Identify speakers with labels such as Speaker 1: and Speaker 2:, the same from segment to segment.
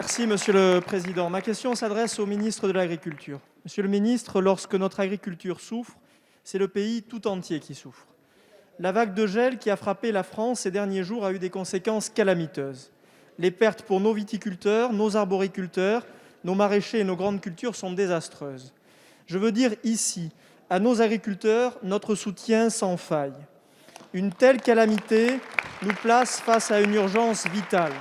Speaker 1: Merci, Monsieur le Président. Ma question s'adresse au ministre de l'Agriculture. Monsieur le ministre, lorsque notre agriculture souffre, c'est le pays tout entier qui souffre. La vague de gel qui a frappé la France ces derniers jours a eu des conséquences calamiteuses. Les pertes pour nos viticulteurs, nos arboriculteurs, nos maraîchers et nos grandes cultures sont désastreuses. Je veux dire ici, à nos agriculteurs, notre soutien sans faille. Une telle calamité nous place face à une urgence vitale.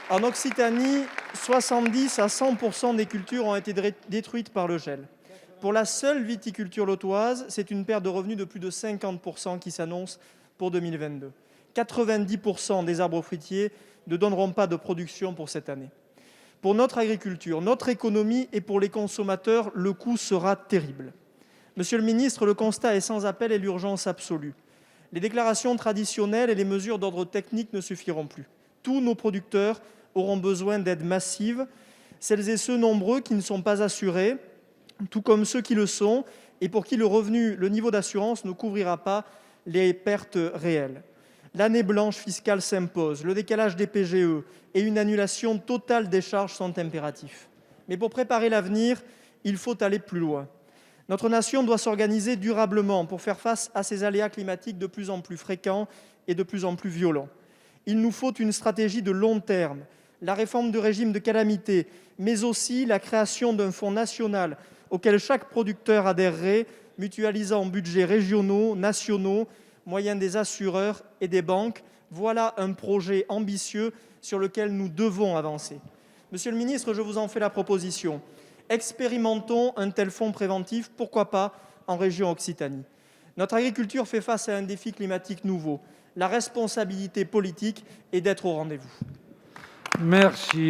Speaker 1: En Occitanie, 70 à 100 % des cultures ont été détruites par le gel. Pour la seule viticulture lotoise, c'est une perte de revenus de plus de 50 % qui s'annonce pour 2022. 90 % des arbres fruitiers ne donneront pas de production pour cette année. Pour notre agriculture, notre économie et pour les consommateurs, le coût sera terrible. Monsieur le ministre, le constat est sans appel et l'urgence absolue. Les déclarations traditionnelles et les mesures d'ordre technique ne suffiront plus. Tous nos producteurs auront besoin d'aides massives, celles et ceux nombreux qui ne sont pas assurés, tout comme ceux qui le sont et pour qui le niveau d'assurance ne couvrira pas les pertes réelles. L'année blanche fiscale s'impose, le décalage des PGE et une annulation totale des charges sont impératifs. Mais pour préparer l'avenir, il faut aller plus loin. Notre nation doit s'organiser durablement pour faire face à ces aléas climatiques de plus en plus fréquents et de plus en plus violents. Il nous faut une stratégie de long terme, la réforme du régime de calamité, mais aussi la création d'un fonds national auquel chaque producteur adhérerait, mutualisant budgets régionaux, nationaux, moyens des assureurs et des banques. Voilà un projet ambitieux sur lequel nous devons avancer. Monsieur le ministre, je vous en fais la proposition. Expérimentons un tel fonds préventif, pourquoi pas en région Occitanie. Notre agriculture fait face à un défi climatique nouveau. La responsabilité politique est d'être au rendez-vous.
Speaker 2: Merci.